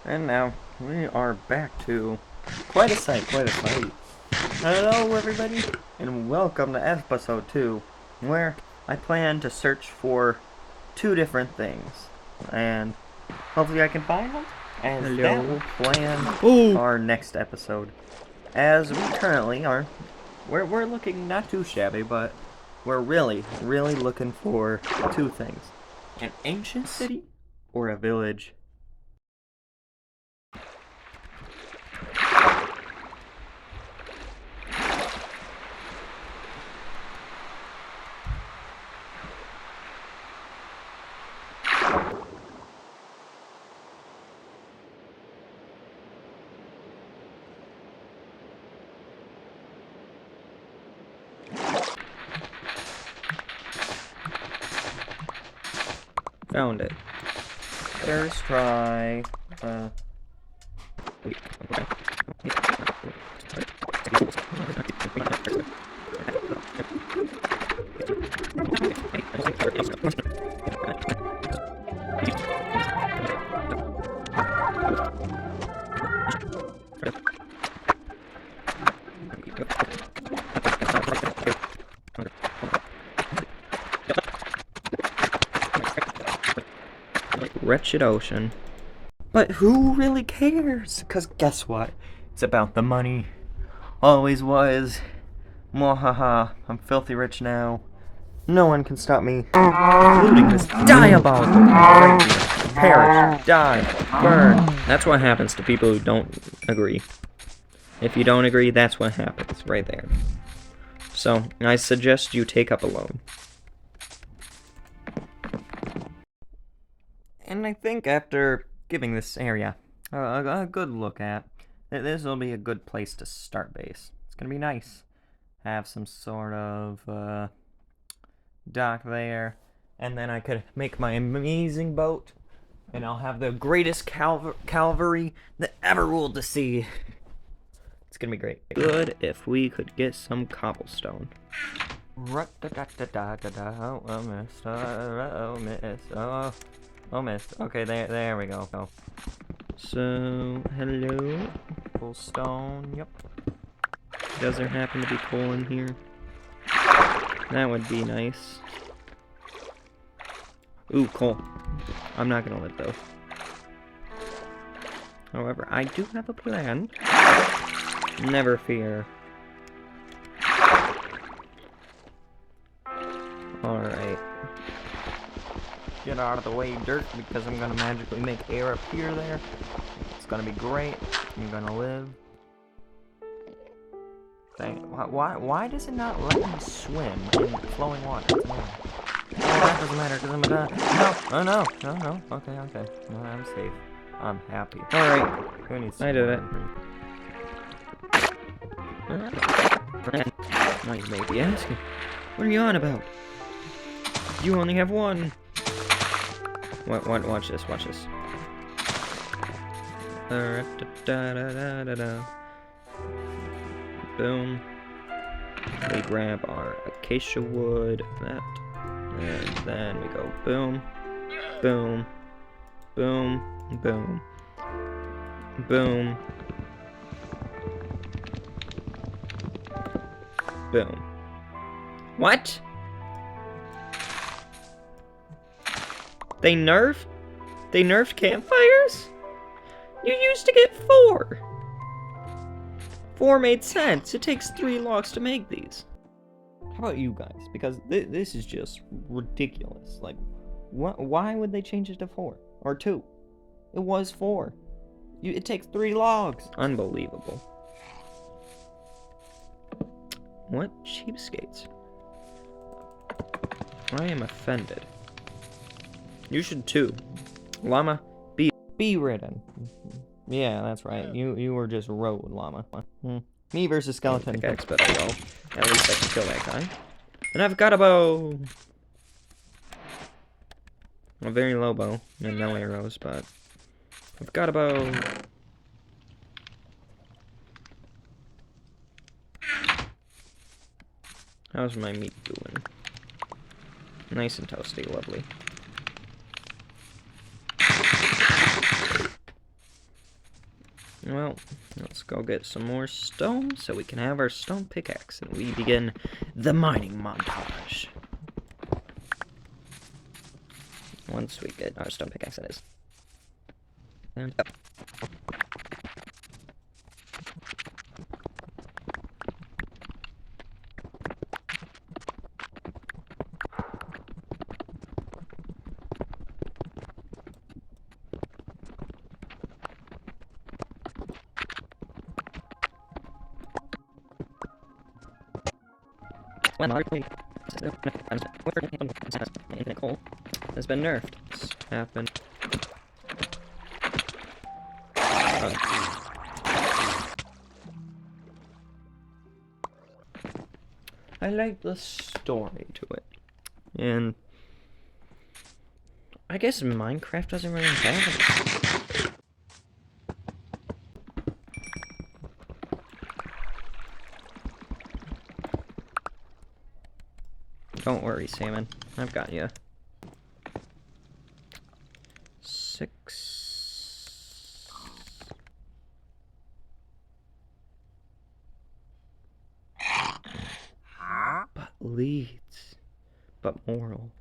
And now we are back to quite a sight, quite a sight. Hello, everybody, and welcome to episode 2, where I plan to search for two different things, and hopefully I can find them, and that will plan our next episode. As we currently are, we're looking not too shabby, but we're really looking for two things: an ancient city or a village. Found it. First try. Wretched ocean. But who really cares? Because guess what? It's about the money. Always was. Mwahaha. I'm filthy rich now. No one can stop me, including this diabolical right here. Perish, die, burn. That's what happens to people who don't agree. If you don't agree, that's what happens right there. So, I suggest you take up a loan. And I think after giving this area a good look at, this will be a good place to start base. It's going to be nice. Have some sort of dock there, and then I could make my amazing boat, and I'll have the greatest cavalry that ever ruled the sea. It's going to be great. Good if we could get some cobblestone. Oh, I missed. Oh, missed. Oh, missed. Okay, there we go. So, hello. Full stone, yep. Does there happen to be coal in here? That would be nice. Ooh, coal. I'm not gonna live, though. However, I do have a plan. Never fear. Alright. Get out of the way, dirt, because I'm gonna magically make air appear there. It's gonna be great. I'm gonna live. Dang it. Why does it not let me swim in flowing water? It's annoying. Oh, that doesn't matter because I'm gonna die. No, no. Okay. No, I'm safe. I'm happy. Alright. Who needs to I did it. Now you may be asking, what are you on about? You only have one. What? Watch this. Boom. We grab our acacia wood, that, and then we go boom, boom, boom, boom, boom, boom. What? They nerfed campfires? You used to get 4. 4 made sense. It takes 3 logs to make these. How about you guys? Because this is just ridiculous. Like, why would they change it to 4? Or 2? It was 4. It takes 3 logs. Unbelievable. What cheapskates? I am offended. You should too. Llama, be ridden. Yeah, that's right. You were just road, llama. Me versus skeleton. Pickaxe, but I will. At least I can kill that guy. And I've got a bow. A very low bow, and no arrows, but I've got a bow. How's my meat doing? Nice and toasty, lovely. Well, let's go get some more stone so we can have our stone pickaxe and we begin the mining montage. Once we get our stone pickaxe, that is. And up. Infinite coal has been nerfed. This happened. I like the story to it. And I guess Minecraft doesn't really have it. Don't worry, Salmon. I've got you. 6. But leads. But morals.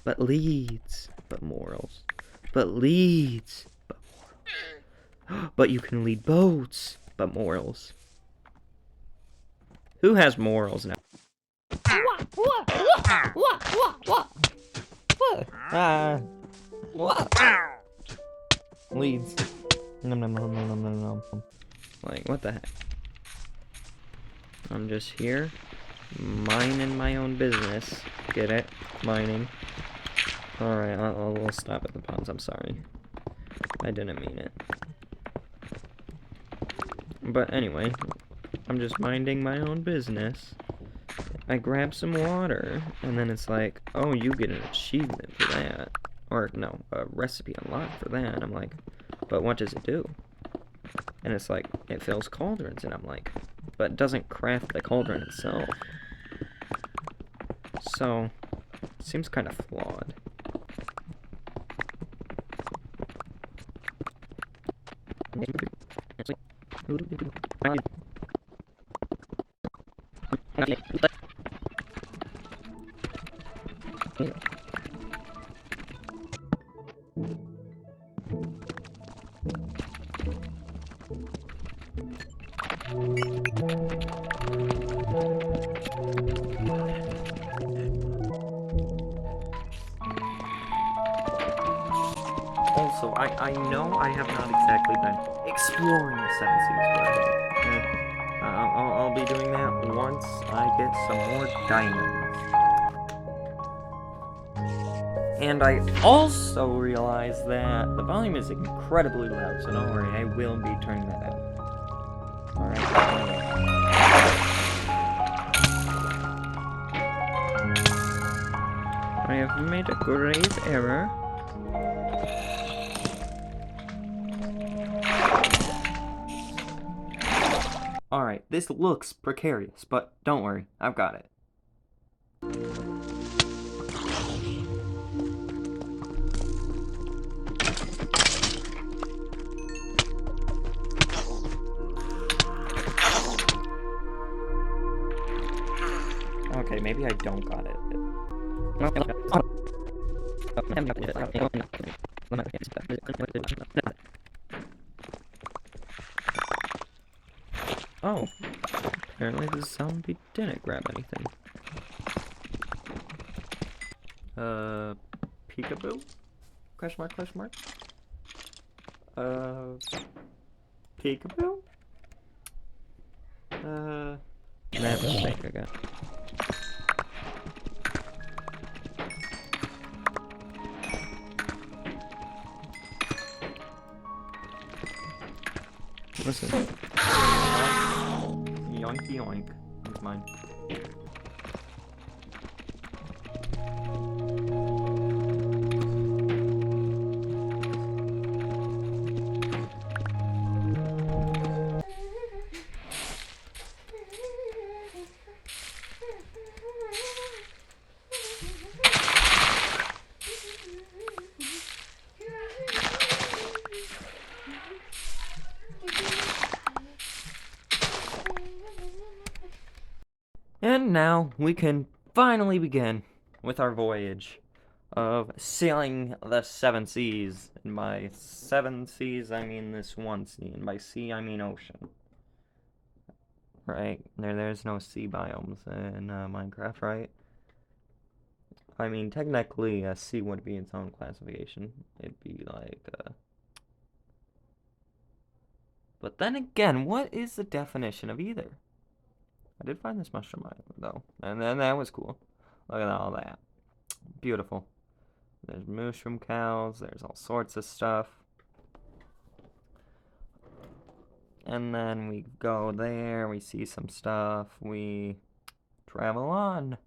But leads. But morals. But leads. But morals. But you can lead boats. But morals. Who has morals now? Leads. Nom nom nom nom nom nom nom. Like, what the heck? I'm just here, minding my own business. Get it? Mining. Alright, I'll stop at the puns, I'm sorry. I didn't mean it. But anyway, I'm just minding my own business. I grab some water, and then it's like, oh, you get an achievement for that. Or, no, a recipe unlocked for that. And I'm like, but what does it do? And it's like, it fills cauldrons, and I'm like, but it doesn't craft the cauldron itself. So, it seems kind of flawed. Also, I know I have not exactly been exploring the Seven Seas, but I'll be doing that once I get some more diamonds. And I also realize that the volume is incredibly loud, so don't worry, I will be turning that down. Alright. I have made a grave error. Alright, this looks precarious, but don't worry, I've got it. Okay, maybe I don't got it. Oh, apparently the zombie didn't grab anything. Peekaboo? Question mark, question mark? Peekaboo? That mistake again. Listen. Yoinky yoink. That's mine. And now we can finally begin with our voyage of sailing the seven seas. And by seven seas, I mean this one sea, and by sea, I mean ocean. Right? There's no sea biomes in Minecraft, right? I mean, technically, a sea would be its own classification. It'd be like, But then again, what is the definition of either? I did find this mushroom island, though. And then that was cool. Look at all that. Beautiful. There's mushroom cows. There's all sorts of stuff. And then we go there. We see some stuff. We travel on.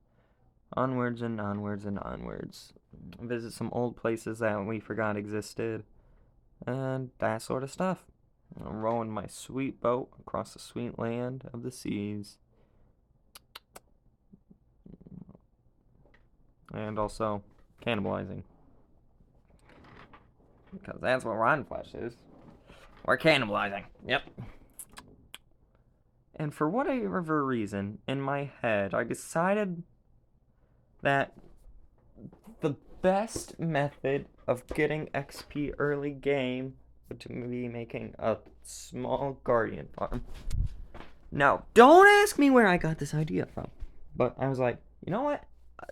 Onwards and onwards and onwards. Visit some old places that we forgot existed. And that sort of stuff. I'm rowing my sweet boat across the sweet land of the seas. And also cannibalizing. Because that's what Rotten Flesh is. We're cannibalizing. Yep. And for whatever reason, in my head, I decided that the best method of getting XP early game would be making a small guardian farm. Now, don't ask me where I got this idea from. But I was like, you know what?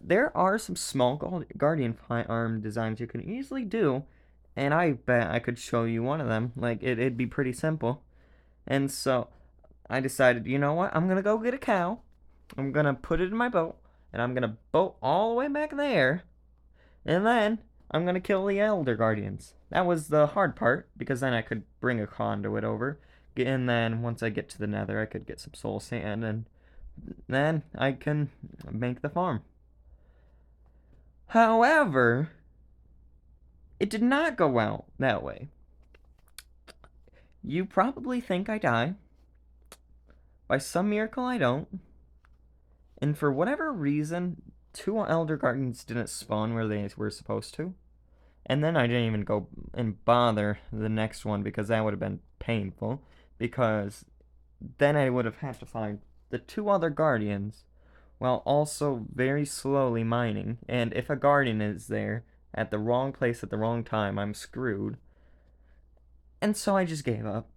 There are some small guardian farm designs you can easily do. And I bet I could show you one of them. Like, it'd be pretty simple. And so I decided, you know what? I'm going to go get a cow. I'm going to put it in my boat. And I'm going to boat all the way back there. And then I'm going to kill the Elder Guardians. That was the hard part. Because then I could bring a conduit over. And then once I get to the nether, I could get some soul sand. And then I can make the farm. However, it did not go out that way. You probably think I die. By some miracle, I don't. And for whatever reason, 2 Elder Guardians didn't spawn where they were supposed to. And then I didn't even go and bother the next one because that would have been painful. Because then I would have had to find the 2 other Guardians while also very slowly mining. And if a Guardian is there at the wrong place at the wrong time, I'm screwed. And so I just gave up.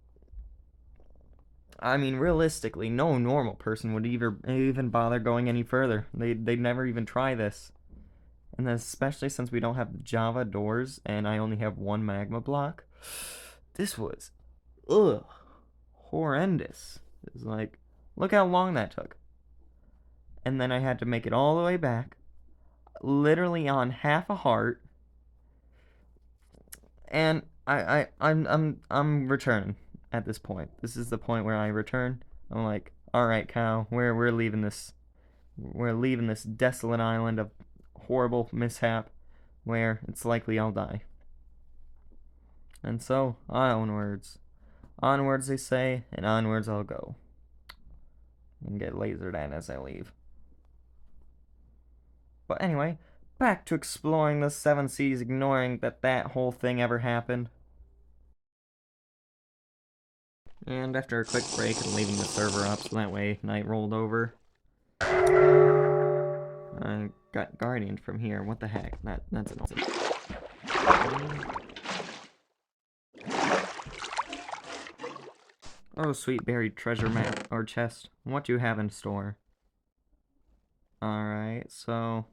I mean, realistically, no normal person would even bother going any further. They'd never even try this. And then especially since we don't have Java doors and I only have 1 magma block. This was, horrendous. It's like, look how long that took. And then I had to make it all the way back. Literally on half a heart. And I'm returning at this point. This is the point where I return. I'm like, all right, cow, we're leaving this. We're leaving this desolate island of horrible mishap where it's likely I'll die. And so, onwards. Onwards, they say, and onwards I'll go. And get lasered at as I leave. But anyway, back to exploring the 7 seas, ignoring that whole thing ever happened. And after a quick break and leaving the server up so that way night rolled over, I got Guardian from here. What the heck? That's annoying. Oh, sweet buried treasure map or chest. What do you have in store? Alright, so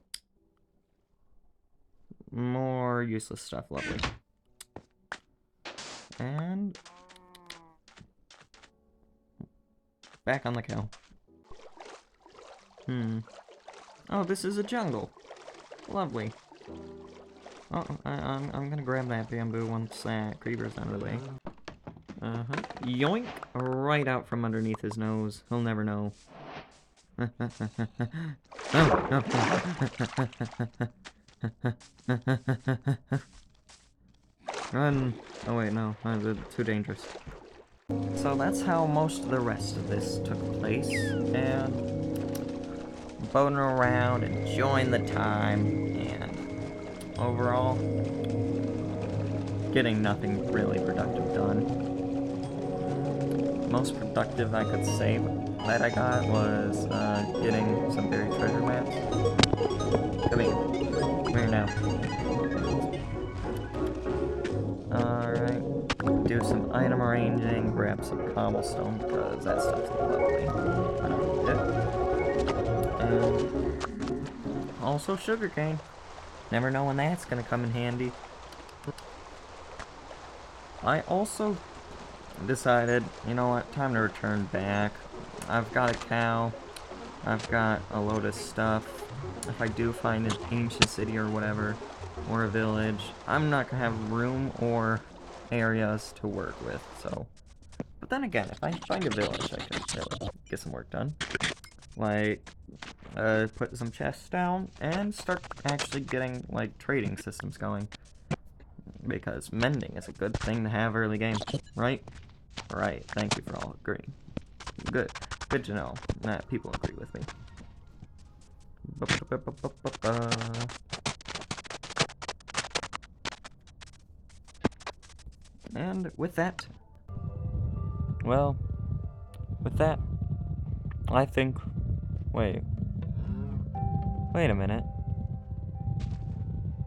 more useless stuff, lovely. And back on the cow. Oh, this is a jungle. Lovely. Oh, I'm gonna grab that bamboo once that creeper's out of the way. Yoink! Right out from underneath his nose. He'll never know. Run! Oh wait, no. Too dangerous. So that's how most of the rest of this took place. And boating around, enjoying the time, and overall, getting nothing really productive done. most productive I could say that I got was getting some buried treasure maps. Come here. Come here now. Alright. Do some item arranging, grab some cobblestone, because that stuff's lovely. And also sugarcane. Never know when that's gonna come in handy. I also decided, you know what, time to return back. I've got a cow. I've got a load of stuff. If I do find an ancient city or whatever, or a village, I'm not gonna have room or areas to work with, so. But then again, if I find a village, I can really get some work done. Like, put some chests down and start actually getting, like, trading systems going. Because mending is a good thing to have early game, right? Right, thank you for all agreeing. Good. Good to know that people agree with me. And with that, well, with that, I think, wait a minute.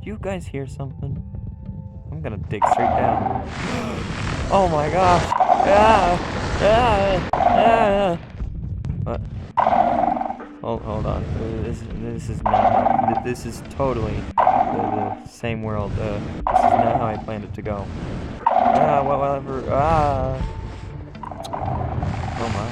Do you guys hear something? I'm gonna dig straight down. Oh my gosh! What? Hold on. This is not. This is totally the same world. This is not how I planned it to go. Whatever. Oh my.